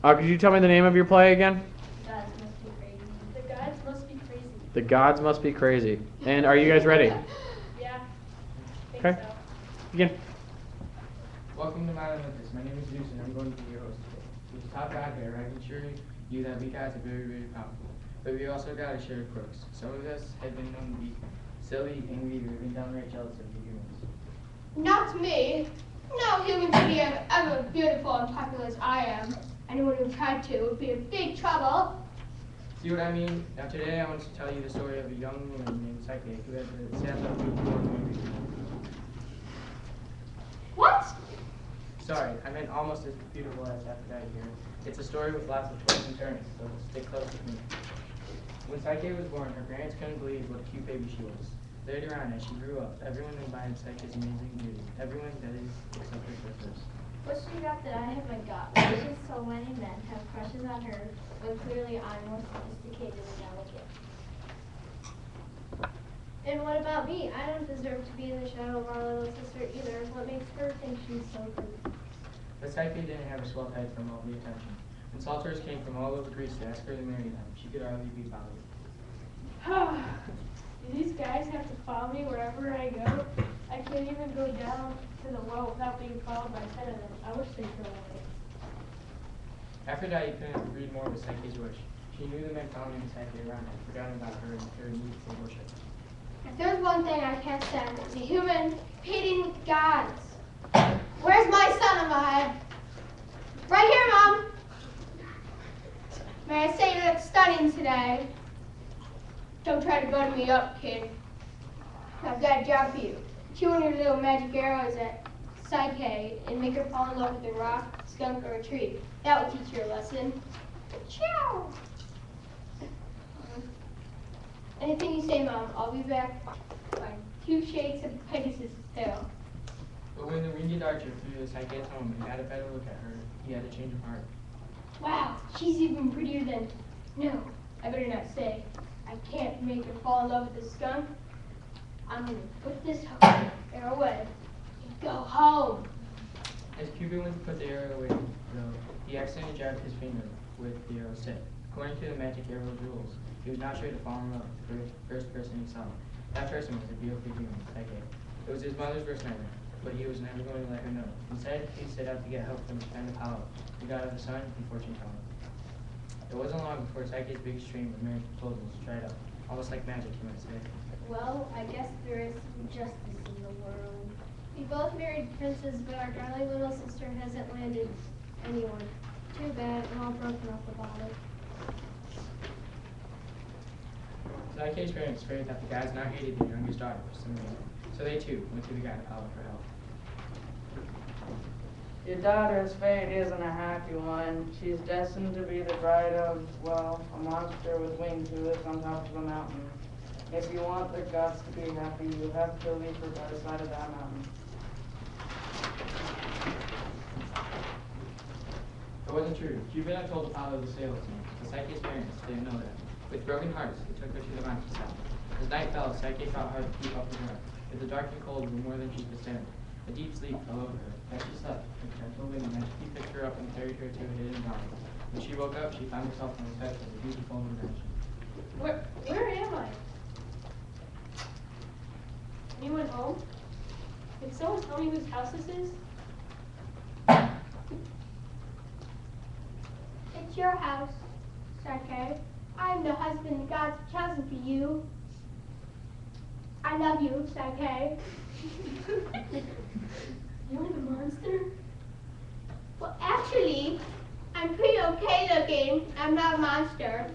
Could you tell me the name of your play again? Gods must be crazy. The gods must be crazy. The Gods Must Be Crazy. And are you guys ready? Yeah. Think Okay. so. Begin. Welcome to Mount Olympus. My name is Zeus and I'm going to be your host today. There's a top God there, I can assure you that we guys are very, very powerful. But we also got a share of quirks. Some of us have been known to be silly, angry, or even downright jealous of you humans. Not me. No human should be ever beautiful and popular as I am. Anyone who tried to would be in big trouble. See what I mean? Now today I want to tell you the story of a young woman named Psyche who had the sad luck to be born angry. What? Sorry, I meant almost as beautiful as Aphrodite here. It's a story with lots of twists and turns, so stick close with me. When Psyche was born, her parents couldn't believe what a cute baby she was. Later on, as she grew up, everyone admired Psyche's amazing beauty. Everyone, that is, except her sisters. What's she got that I haven't got? Why should so many men have crushes on her when clearly I'm more sophisticated and delicate? And what about me? I don't deserve to be in the shadow of our little sister either. What makes her think she's so good? But Psyche didn't have a swell head from all the attention. When Salters came from all over Greece to ask her to marry them, she could hardly be bothered. Do these guys have to follow me wherever I go? I can't even go down to the well without being followed by 10 of them. I wish they'd go away. Aphrodite couldn't agree more with Psyche's wish. She knew the men following Psyche around had forgotten about her and her need for worship. If there's one thing I can't stand, it's a human hating gods. Where's my son alive? Right here, Mom. May I say you look stunning today? Don't try to butter me up, kid. I've got a job for you. Chew your little magic arrows at Psyche and make her fall in love with a rock, skunk, or a tree. That will teach you a lesson. Ciao! Anything you say, Mom. I'll be back by 2 shakes of Pegasus' tail. But when the winged archer flew to Psyche's home and got a better look at her, he had a change of heart. Wow, she's even prettier than... No, I better not say. I can't make her fall in love with the skunk. I'm gonna put this arrow away and go home. As Cupid went to put the arrow away, though, he accidentally jabbed his finger with the arrow's tip. According to the magic arrow rules, he was not sure to fall in love with the first person he saw. That person was a beautiful human, Psyche. It was his mother's worst nightmare, but he was never going to let her know. Instead, he set out to get help from his friend Apollo, the god of the sun and fortune telling. It wasn't long before Psyche's big stream of marriage proposals dried up, almost like magic, you might say. Well, I guess there is some justice in the world. We both married princes, but our darling little sister hasn't landed anyone. Too bad, I'm all broken up about it. Psyche's parents feared that the gods now hated their youngest daughter for some reason, so they too went to the god Apollo for help. Your daughter's fate isn't a happy one. She's destined to be the bride of, well, a monster with wings who lives on top of a mountain. If you want the gods to be happy, you have to leave her by the side of that mountain. It wasn't true. Cupid had told Apollo to sail with him, but Psyche's parents didn't know that. With broken hearts, he took her to the mountainside. As night fell, Psyche fought hard to keep up with her. But the dark and cold were more than she could stand. A deep sleep fell over her. As she slept, a gentle wind magically picked her up and carried her to a hidden mountain. When she woke up, she found herself on the steps of a beautiful new mansion. Where am I? Anyone home? Can someone tell me whose house this is? It's your house, Psyche. I am the husband the gods have chosen for you. I love you, Psyche. You're the monster? Well, actually, I'm pretty okay looking. I'm not a monster.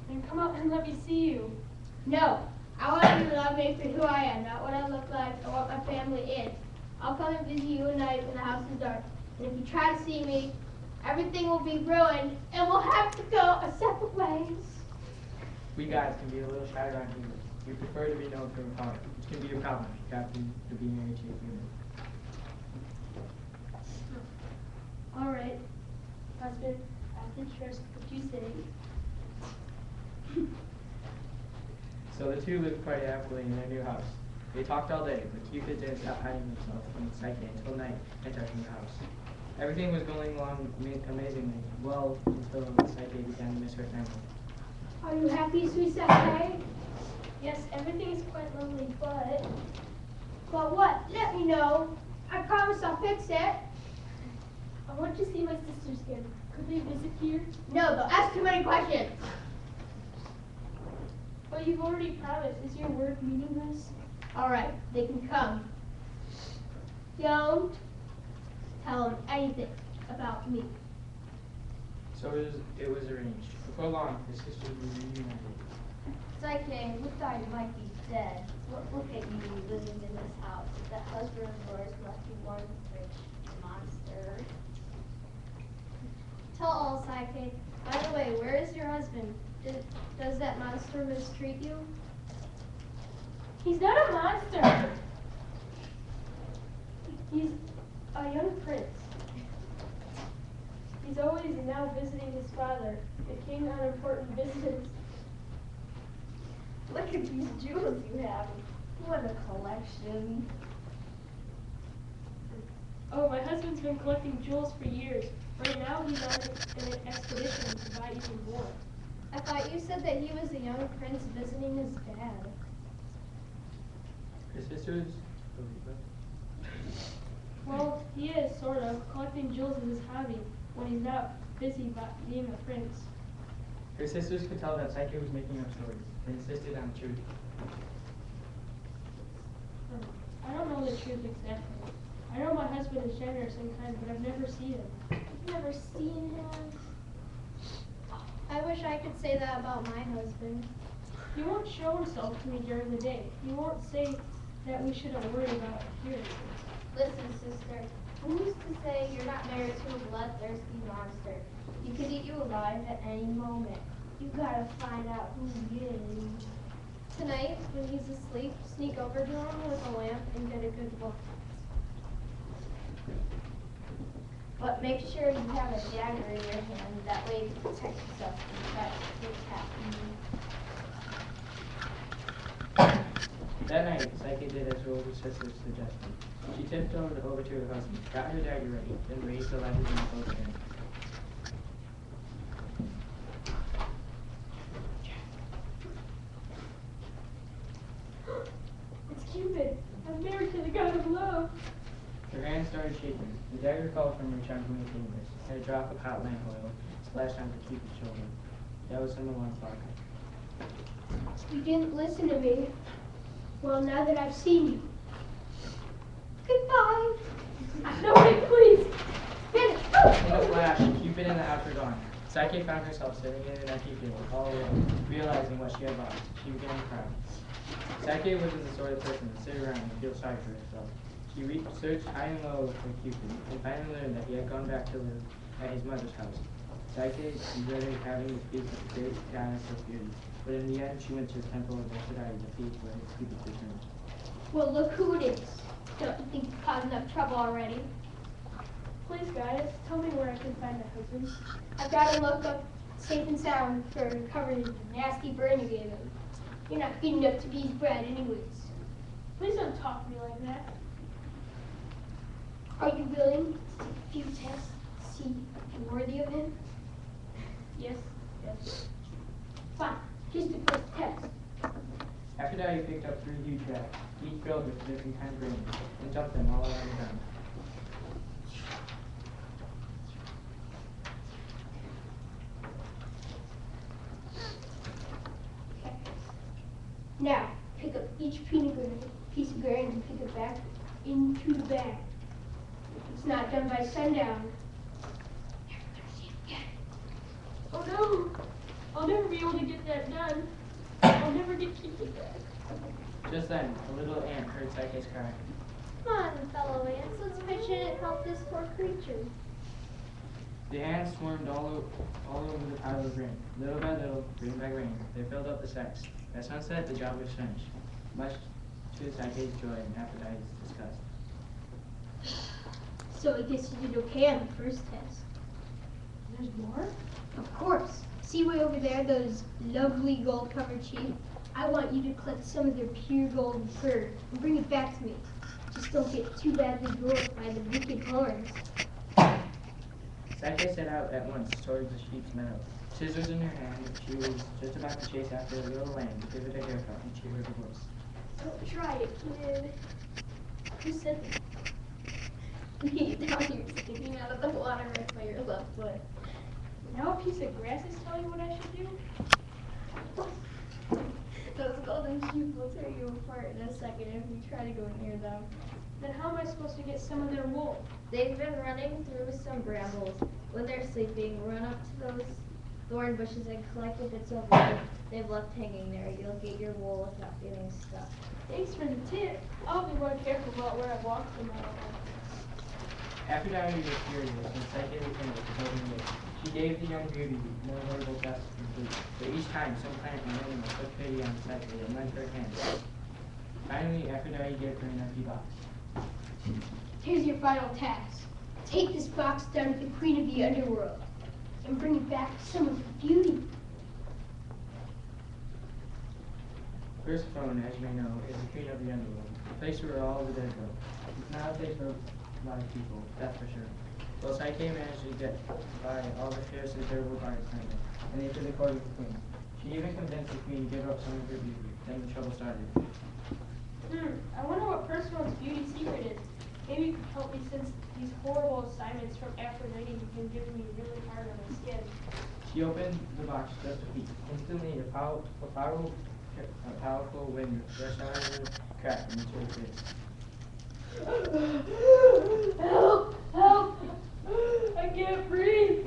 Then come out and let me see you. No, I want you to love me for who I am, not what I look like or what my family is. I'll come and visit you at night when the house is dark. And if you try to see me, everything will be ruined and we'll have to go our separate ways. We guys can be a little shy around here. We prefer to be known for our power, which can be a problem if you happen to be married to a human. All right, husband, I can trust what you say. So the two lived quite happily in their new house. They talked all day, but Cupid didn't stop hiding himself from Psyche until night and touching the house. Everything was going along amazingly, well until Psyche began to miss her family. Are you happy, sweet Sakai? Yes, everything is quite lovely, but But what? Let me know. I promise I'll fix it. I want to see my sisters again. Could they visit here? No, they'll ask too many questions. But you've already promised. Is your word meaningless? All right, they can come. Don't tell them anything about me. So it was arranged. Before long, the sisters were reunited. Psyche, we thought you might be dead. Look at you living in this house. That husband of yours must be one rich monster. Tell all, Psyche. By the way, where is your husband? Does that monster mistreat you? He's not a monster. He's a young prince. He's always now visiting his father, the king on important business. Look at these jewels you have. What a collection. Oh, my husband's been collecting jewels for years. Right now he's on an expedition to buy even more. I thought you said that he was a young prince visiting his dad. Her sisters. Well, he is, sort of. Collecting jewels is his hobby when he's not busy being a prince. Her sisters could tell that Psyche was making up stories. They insisted on the truth. I don't know the truth exactly. I know my husband is generous and kind, but I've never seen him. You've never seen him? I wish I could say that about my husband. He won't show himself to me during the day. He won't say that we shouldn't worry about appearances. Listen, sister, who's to say you're not married to a bloodthirsty monster? He could eat you alive at any moment. You gotta find out who he is. Tonight, when he's asleep, sneak over to him with a lamp and get a good look. But make sure you have a dagger in your hand. That way you can protect yourself from threats to attack you. That night, Psyche did as her older sisters suggested. She tiptoed over to her husband, got her dagger ready, then raised the letters in both hands. It's Cupid. I'm married to the god of love. Her hands started shaking. The dagger fell from her trembling fingers, and a drop of hot lamp oil splashed onto Cupid's shoulder. That was some alarm clock. You didn't listen to me. Well, now that I've seen you. Goodbye. No, wait, please. Finish. In a flash, Cupid and the house were gone. Psyche found herself sitting in an empty field, all alone, realizing what she had lost. She began to cry. Psyche wasn't the sort of person to sit around and feel sorry for herself. She searched high and low for Cupid, and finally learned that he had gone back to live at his mother's house. Psyche regretted having to speak with the great goddess of beauty, but in the end she went to the temple of Aphrodite to plead for Cupid's return. Well, look who it is. Don't you think you've caused enough trouble already? Please, goddess, tell me where I can find my husband. I've got to look up safe and sound for recovering the nasty burn you gave him. You're not good enough to be his bride anyways. Please don't talk to me like that. Are you willing to take a few tests to see if you're worthy of him? Yes, yes. Fine. Here's the first test. Aphrodite picked up 3 huge rats, each filled with different kinds of grains, and dumped them all around the ground. Okay. Now, pick up each piece of grain and pick it back into the bag. If it's not done by sundown, never gonna see it again. Oh no! I'll never be able to get that done. I'll never get Cupid back. Just then, a little ant heard Psyche's cry. Come on, fellow ants, let's pitch in and help this poor creature. The ants swarmed all over the pile of grain. Little by little, grain by grain, they filled up the sacks. At sunset, the job was finished, much to Psyche's joy and Aphrodite's disgust. So I guess you did okay on the first test. There's more? Of course. See way over there, those lovely gold-covered sheep? I want you to collect some of their pure golden fur and bring it back to me. Just don't get too badly dwarfed by the wicked horns. Psyche set out at once towards the sheep's meadow. Scissors in her hand, she was just about to chase after the little lamb to give it a haircut when she heard a voice. Don't try it, kid. Who said that? Me, down here sticking out of the water right by your left foot. Now a piece of grass is telling you what I should do? Those golden sheep will tear you apart in a second if you try to go near them. Then how am I supposed to get some of their wool? They've been running through some brambles. When they're sleeping, run up to those thorn bushes and collect the bits of wool they've left hanging there. You'll get your wool without getting stuck. Thanks for the tip. I'll be more careful about where I walk from now on. Aphrodite was furious when Psyche returned with the golden wig. She gave the young beauty no horrible task to complete, but each time some plant or animal took pity on Psyche and lent her hand. Finally, Aphrodite gave her an empty box. Here's your final task. Take this box down to the queen of the underworld and bring it back some of her beauty. Persephone, as you may know, is the queen of the underworld, the place where all the dead go. It's not a place for a lot of people, that's for sure. Well, Psyche managed to get by all the fierce and terrible guards behind her, and they took the court of the queen. She even convinced the queen to give up some of her beauty. Then the trouble started. I wonder what Persephone beauty secret is. Maybe you could help me since these horrible assignments from Aphrodite have been giving me really hard on my skin. She opened the box just a peek. Instantly, a powerful wind rushed out of the crack and into her face. Help! Help! I can't breathe!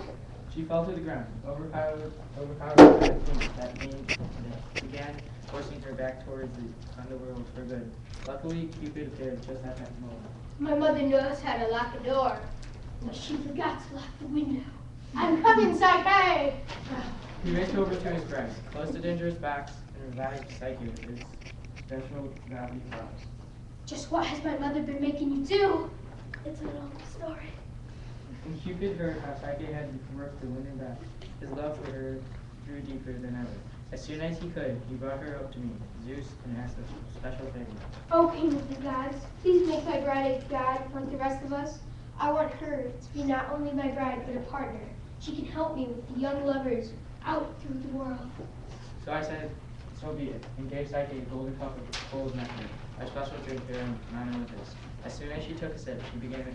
She fell to the ground, overpowered by the wind that began forcing her back towards the underworld for good. Luckily, Cupid appeared just at that moment. My mother knows how to lock a door, but she forgot to lock the window. I'm coming, Psyche! He raced over to his breast, closed the dangerous box, and revived Psyche with his special gravity powers. Just what has my mother been making you do? It's a long story. When Cupid heard how Psyche had worked to win her back, his love for her grew deeper than ever. As soon as he could, he brought her up to me, Zeus, and asked a special favor. Oh, king of the gods, please make my bride a god like the rest of us. I want her to be not only my bride, but a partner. She can help me with the young lovers out through the world. So I said, so be it, and gave Psyche a golden cup full of nectar, a special drink here on Mount Olympus. As soon as she took a sip, she became a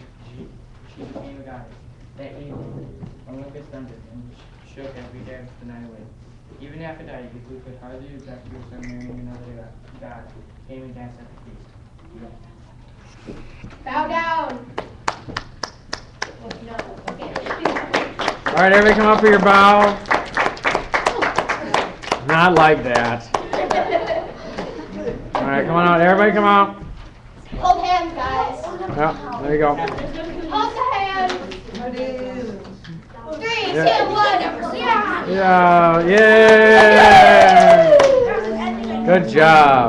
goddess. That evening, Olympus thundered and shook as we danced the night away. Even Aphrodite, who could hardly object to her son marrying another god, came and danced at the feast. Bow down. Oh, no. Okay. All right, everybody come up for your bow. Not like that. All right, come on out. Everybody come out. Hold hands, guys. Yeah, there you go. Hold the hands. 3, 2, 1. Yeah. Yeah, yay! Good job.